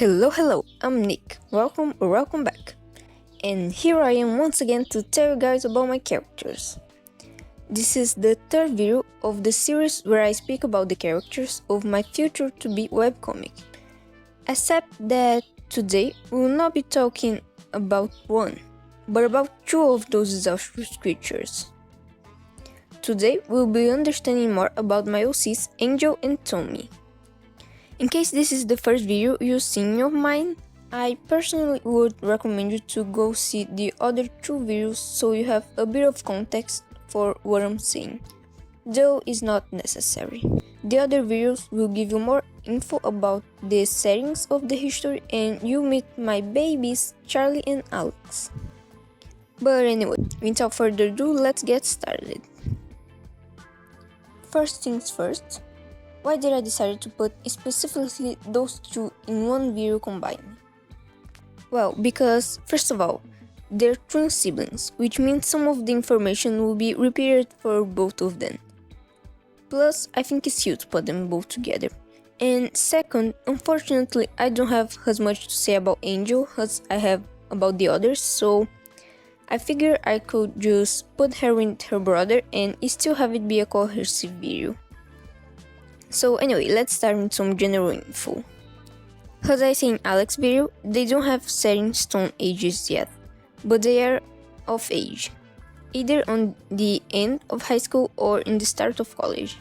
Hello, I'm Nick. Welcome back. And here I am once again to tell you guys about my characters. This is the third video of the series where I speak about the characters of my future to be webcomic. Except that today we will not be talking about one, but about two of those disastrous creatures. Today we'll be understanding more about my OCs Angel and Tommy. In case this is the first video you've seen of mine, I personally would recommend you to go see the other two videos so you have a bit of context for what I'm saying, though it's not necessary. The other videos will give you more info about the settings of the history and you meet my babies Charlie and Alex. But anyway, without further ado, let's get started. First things first, why did I decide to put specifically those two in one video combined? Well, because first of all, they're twin siblings, which means some of the information will be repeated for both of them. Plus, I think it's cute to put them both together. And second, unfortunately, I don't have as much to say about Angel as I have about the others, so I figured I could just put her with her brother and still have it be a cohesive video. So anyway, let's start with some general info. As I say in Alex's video, they don't have set in stone ages yet, but they are of age, either on the end of high school or in the start of college.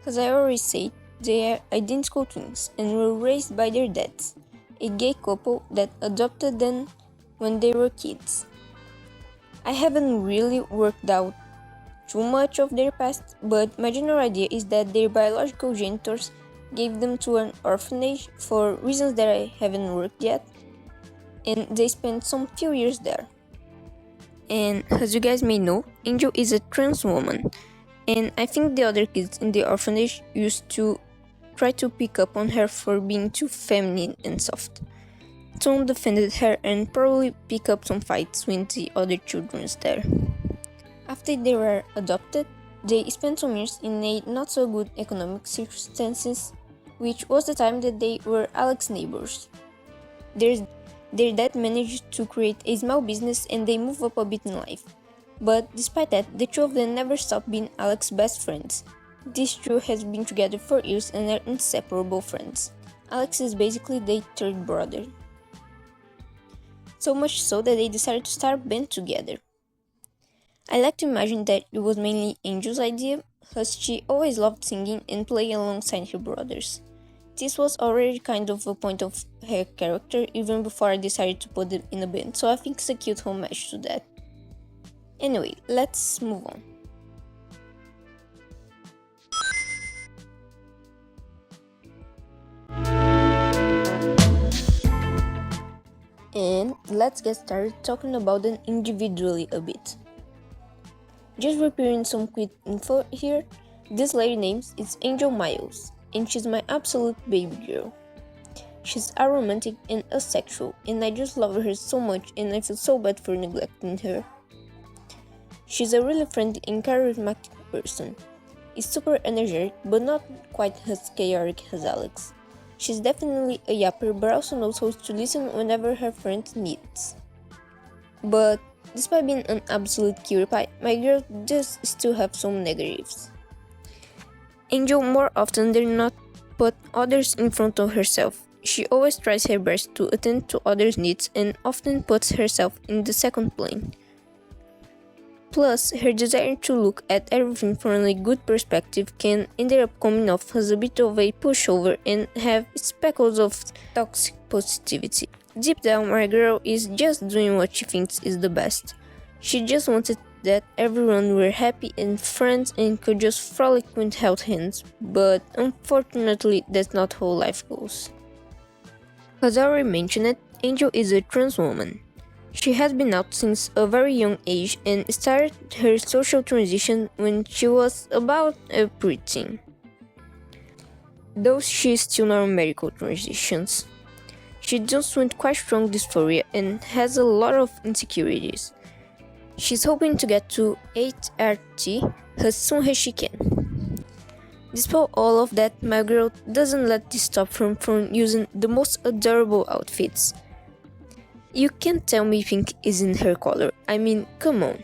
As I already said, they are identical twins and were raised by their dads, a gay couple that adopted them when they were kids. I haven't really worked out too much of their past, but my general idea is that their biological genitors gave them to an orphanage for reasons that I haven't worked yet, and they spent some few years there. And as you guys may know, Angel is a trans woman, and I think the other kids in the orphanage used to try to pick up on her for being too feminine and soft. Tom defended her and probably picked up some fights with the other children there. After they were adopted, they spent some years in a not so good economic circumstances, which was the time that they were Alex's neighbors. Their dad managed to create a small business and they moved up a bit in life. But despite that, the two of them never stopped being Alex's best friends. These two have been together for years and are inseparable friends. Alex is basically their third brother. So much so that they decided to start a band together. I like to imagine that it was mainly Angel's idea, as she always loved singing and playing alongside her brothers. This was already kind of a point of her character even before I decided to put them in a band, so I think it's a cute homage to that. Anyway, let's move on. And let's get started talking about them individually a bit. Just repeating some quick info here, this lady name is Angel Miles, and she's my absolute baby girl. She's aromantic and asexual, and I just love her so much and I feel so bad for neglecting her. She's a really friendly and charismatic person. Is super energetic, but not quite as chaotic as Alex. She's definitely a yapper, but also knows how to listen whenever her friend needs. But despite being an absolute cutie pie, my girl does still have some negatives. Angel more often than not put others in front of herself. She always tries her best to attend to others' needs and often puts herself in the second plane. Plus, her desire to look at everything from a good perspective can end up coming off as a bit of a pushover and have speckles of toxic positivity. Deep down, my girl is just doing what she thinks is the best. She just wanted that everyone were happy and friends and could just frolic with held hands, but unfortunately that's not how life goes. As I already mentioned, Angel is a trans woman. She has been out since a very young age and started her social transition when she was about a preteen. Though she is still not on medical transitions. She deals with quite strong dysphoria and has a lot of insecurities. She's hoping to get to 8RT as soon as she can. Despite all of that, my girl doesn't let this stop her from using the most adorable outfits. You can't tell me pink isn't her color. I mean, come on.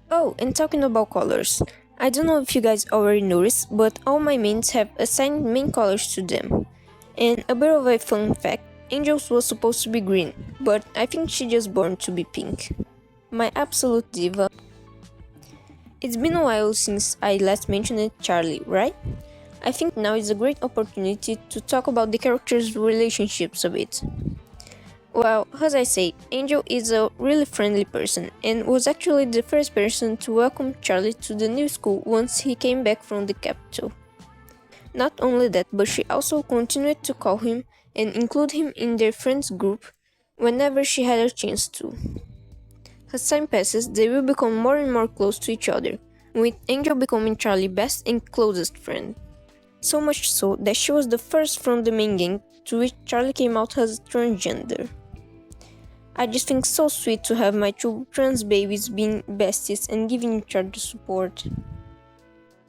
Oh, and talking about colors, I don't know if you guys already noticed, but all my mains have assigned main colors to them. And a bit of a fun fact, Angel's was supposed to be green, but I think she just born to be pink. My absolute diva. It's been a while since I last mentioned Charlie, right? I think now is a great opportunity to talk about the characters' relationships a bit. Well, as I say, Angel is a really friendly person and was actually the first person to welcome Charlie to the new school once he came back from the capital. Not only that, but she also continued to call him and include him in their friends group whenever she had a chance to. As time passes, they will become more and more close to each other, with Angel becoming Charlie's best and closest friend. So much so that she was the first from the main gang to which Charlie came out as transgender. I just think so sweet to have my two trans babies being besties and giving each other support.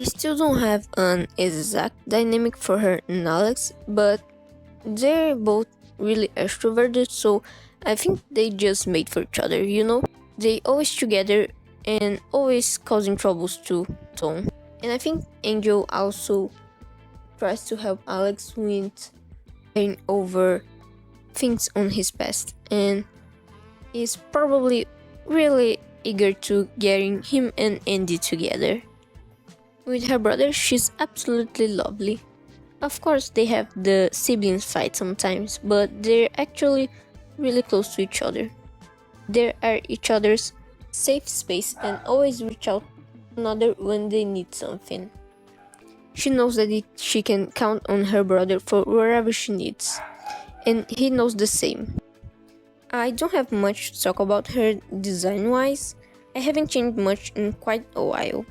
I still don't have an exact dynamic for her and Alex, but they're both really extroverted, so I think they just made for each other, you know? They always together and always causing troubles to Tom. And I think Angel also tries to help Alex with getting over things on his past, and is probably really eager to getting him and Andy together. With her brother, she's absolutely lovely. Of course, they have the siblings fight sometimes, but they're actually really close to each other. They are each other's safe space and always reach out to another when they need something. She knows that she can count on her brother for wherever she needs, and he knows the same. I don't have much to talk about her design-wise. I haven't changed much in quite a while.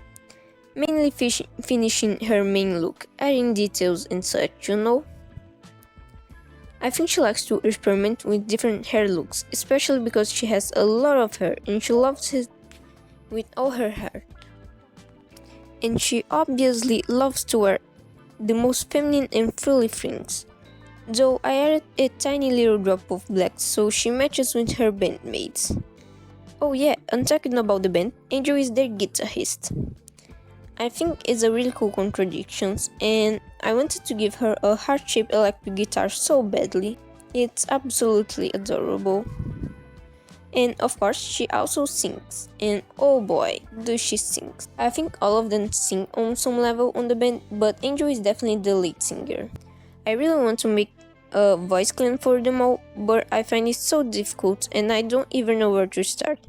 Mainly finishing her main look, adding details and such, you know? I think she likes to experiment with different hair looks, especially because she has a lot of hair and she loves it with all her heart. And she obviously loves to wear the most feminine and frilly things. Though I added a tiny little drop of black so she matches with her bandmates. Oh yeah, and talking about the band, Angel is their guitarist. I think it's a really cool contradiction, and I wanted to give her a heart-shaped electric guitar so badly. It's absolutely adorable. And of course, she also sings, and oh boy, does she sing. I think all of them sing on some level on the band, but Angel is definitely the lead singer. I really want to make a voice clan for them all, but I find it so difficult and I don't even know where to start.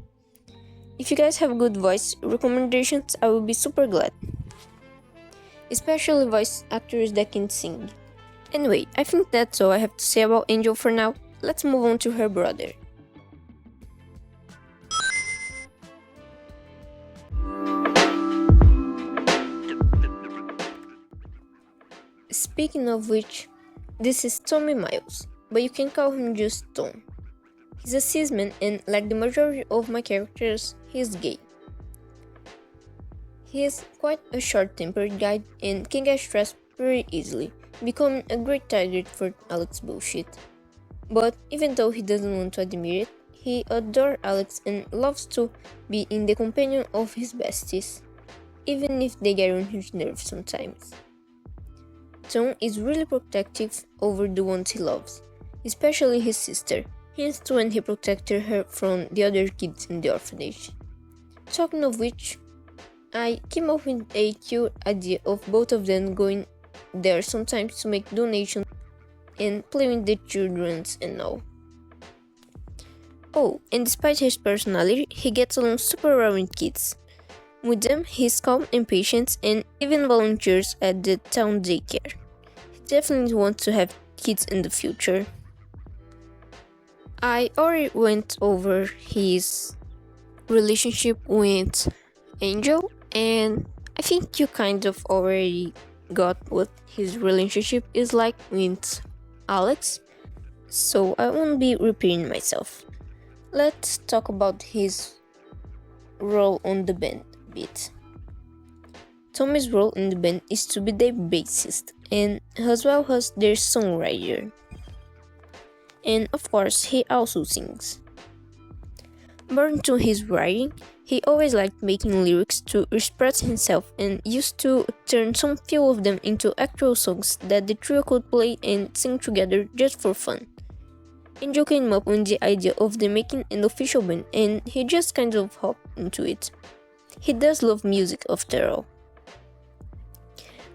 If you guys have good voice recommendations, I will be super glad. Especially voice actors that can sing. Anyway, I think that's all I have to say about Angel for now. Let's move on to her brother. Speaking of which, this is Tommy Miles, but you can call him just Tom. He's a cis man and, like the majority of my characters, he's gay. He is quite a short-tempered guy and can get stressed pretty easily, becoming a great target for Alex's bullshit. But even though he doesn't want to admit it, he adores Alex and loves to be in the companion of his besties, even if they get on his nerves sometimes. Tom is really protective over the ones he loves, especially his sister, hence when he protected her from the other kids in the orphanage. Talking of which, I came up with a cute idea of both of them going there sometimes to make donations and play with the children and all. Oh, and despite his personality, he gets along super well with kids. With them, he's calm and patient and even volunteers at the town daycare. He definitely wants to have kids in the future. I already went over his relationship with Angel, and I think you kind of already got what his relationship is like with Alex, so I won't be repeating myself. Let's talk about his role on the band a bit. Tommy's role in the band is to be their bassist and as well as their songwriter. And of course, he also sings. Born to his writing, he always liked making lyrics to express himself and used to turn some few of them into actual songs that the trio could play and sing together just for fun. Angel came up with the idea of them making an official band and he just kind of hopped into it. He does love music after all.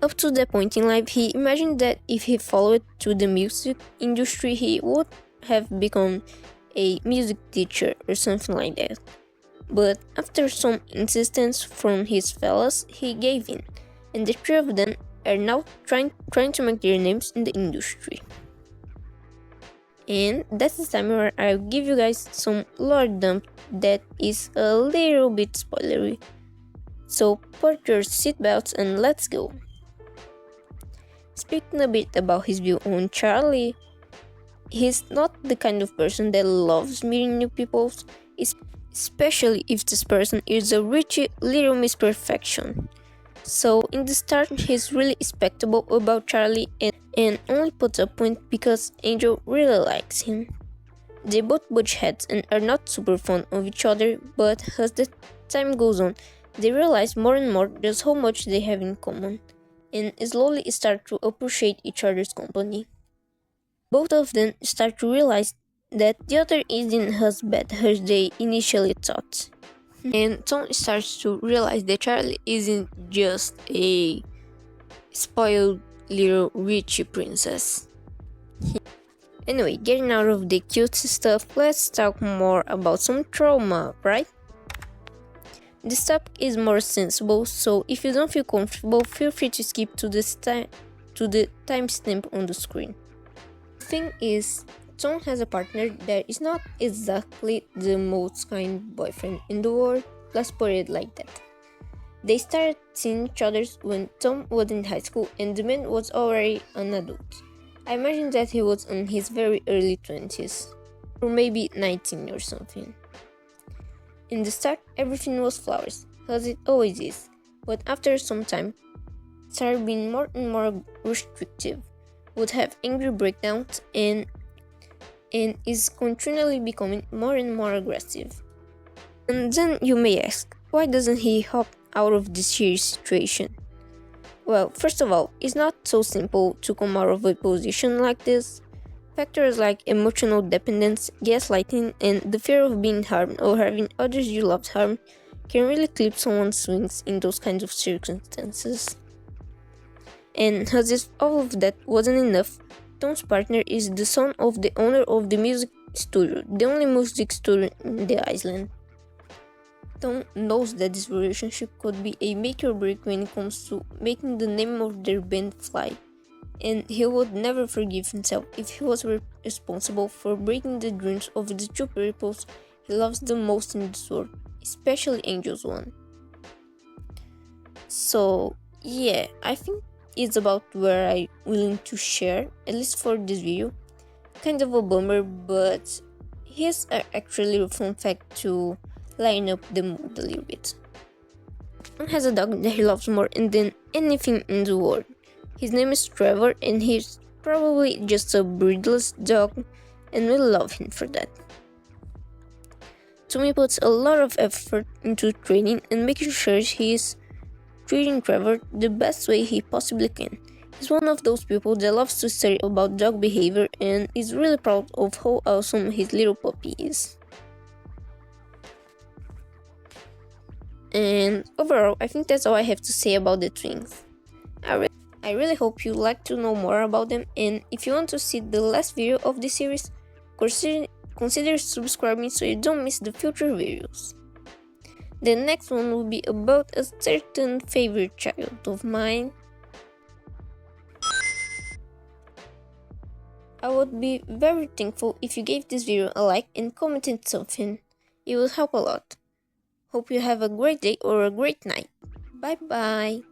Up to that point in life, he imagined that if he followed to the music industry, he would have become a music teacher or something like that. But after some insistence from his fellows, he gave in, and the three of them are now trying to make their names in the industry. And that's the time where I'll give you guys some lore dump that is a little bit spoilery. So put your seatbelts and let's go. Speaking a bit about his view on Charlie, he's not the kind of person that loves meeting new people, especially if this person is a richy little Miss Perfection. So in the start, he's really respectable about Charlie and only puts up with because Angel really likes him. They both butt heads and are not super fond of each other, but as the time goes on, they realize more and more just how much they have in common, and slowly start to appreciate each other's company. Both of them start to realize that the other isn't as bad as they initially thought. And Tom starts to realize that Charlie isn't just a spoiled little rich princess. Anyway, getting out of the cute stuff, let's talk more about some trauma, right? This topic is more sensible, so if you don't feel comfortable, feel free to skip to the timestamp on the screen. The thing is, Tom has a partner that is not exactly the most kind boyfriend in the world, let's put it like that. They started seeing each other when Tom was in high school and the man was already an adult. I imagine that he was in his very early 20s, or maybe 19 or something. In the start, everything was flowers, as it always is, but after some time, it started being more and more restrictive, would have angry breakdowns, and is continually becoming more and more aggressive. And then you may ask, why doesn't he hop out of this serious situation? Well, first of all, it's not so simple to come out of a position like this. Factors like emotional dependence, gaslighting, and the fear of being harmed or having others you love harmed can really clip someone's wings in those kinds of circumstances. And as if all of that wasn't enough, Tom's partner is the son of the owner of the music studio, the only music studio in the island. Tom knows that this relationship could be a make or break when it comes to making the name of their band fly, and he would never forgive himself if he was responsible for breaking the dreams of the two people he loves the most in this world, especially Angel's one. So yeah, I think it's about where I'm willing to share, at least for this video. Kind of a bummer, but here's actually a fun fact to lighten up the mood a little bit. Tom has a dog that he loves more than anything in the world. His name is Trevor, and he's probably just a breedless dog, and we love him for that. Tommy puts a lot of effort into training and making sure he's treating Trevor the best way he possibly can. He's one of those people that loves to study about dog behavior and is really proud of how awesome his little puppy is. And overall, I think that's all I have to say about the twins. I really hope you like to know more about them, and if you want to see the last video of this series, consider subscribing so you don't miss the future videos. The next one will be about a certain favorite child of mine. I would be very thankful if you gave this video a like and commented something. It will help a lot. Hope you have a great day or a great night. Bye bye.